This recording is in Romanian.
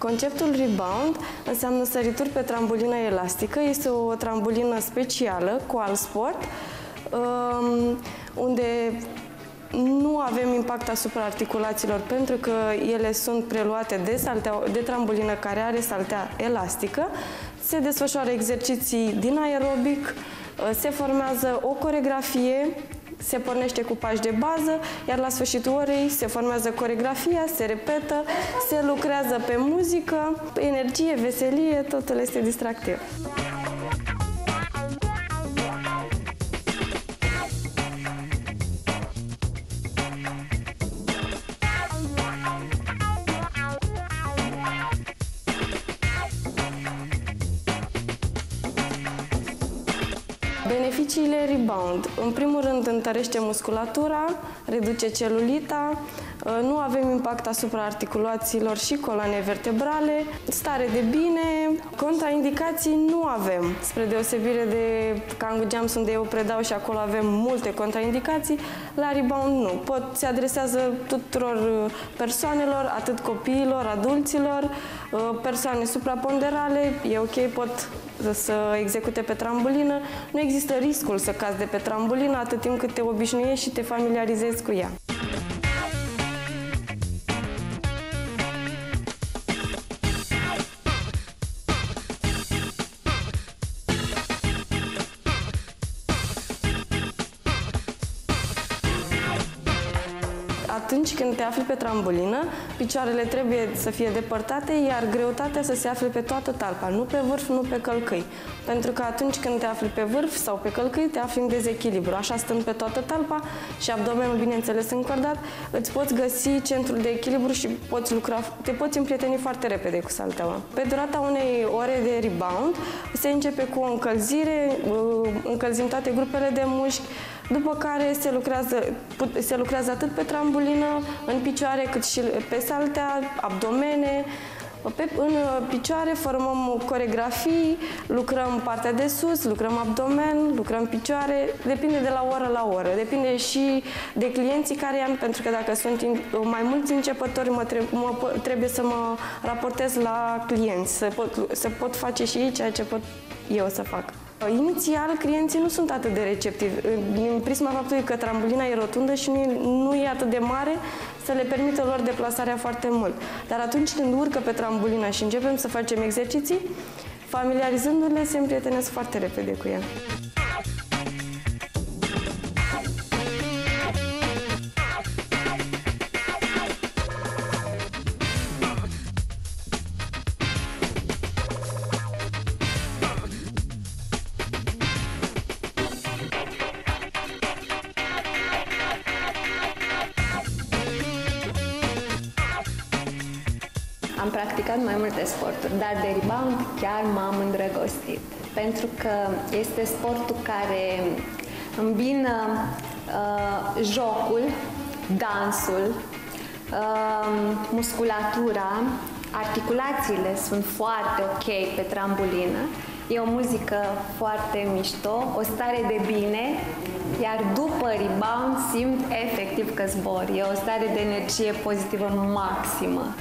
Conceptul rebound înseamnă sărituri pe trambulină elastică. Este o trambulină specială, Coal Sport, unde nu avem impact asupra articulațiilor pentru că ele sunt preluate de trambulină care are saltea elastică. Se desfășoară exerciții din aerobic, se formează o coreografie, se pornește cu pași de bază, iar la sfârșitul orei se formează coreografia, se repetă, se lucrează pe muzică, energie, veselie, totul este distractiv. Beneficiile rebound. În primul rând, întărește musculatura, reduce celulita, nu avem impact asupra articulațiilor și coloanei vertebrale, stare de bine, contraindicații nu avem. Spre deosebire de Kang Jumps, unde eu predau și acolo avem multe contraindicații, la rebound nu. Se adresează tuturor persoanelor, atât copiilor, adulților, persoane supraponderale, e ok, pot să execute pe trambulină. Nu există riscul să cazi de pe trambulină atât timp cât te obișnuiești și te familiarizezi cu ea. Atunci când te afli pe trambulină, picioarele trebuie să fie depărtate, iar greutatea să se afle pe toată talpa, nu pe vârf, nu pe călcâi. Pentru că atunci când te afli pe vârf sau pe călcâi, te afli în dezechilibru. Așa, stând pe toată talpa și abdomenul, bineînțeles, încordat, îți poți găsi centrul de echilibru și te poți împrieteni foarte repede cu salteaua. Pe durata unei ore de rebound, se începe cu o încălzire, încălzim toate grupele de mușchi, după care se lucrează atât pe trambulină, în picioare, cât și pe saltea, abdomene. În picioare formăm coreografii, lucrăm partea de sus, lucrăm abdomen, lucrăm picioare, depinde de la oră la oră, depinde și de clienții care am, pentru că dacă sunt mai mulți începători, trebuie să mă raportez la clienți, să pot face și ei ceea ce pot eu să fac. Inițial, clienții nu sunt atât de receptivi, din prisma faptului că trambolina e rotundă și nu e atât de mare să le permită lor deplasarea foarte mult. Dar atunci când urcă pe trambolina și începem să facem exerciții, familiarizându-le, se împrietenesc foarte repede cu ea. Am practicat mai multe sporturi, dar de rebound chiar m-am îndrăgostit. Pentru că este sportul care îmbină jocul, dansul, musculatura, articulațiile sunt foarte ok pe trambulină. E o muzică foarte mișto, o stare de bine, iar după rebound simt efectiv că zbor. E o stare de energie pozitivă maximă.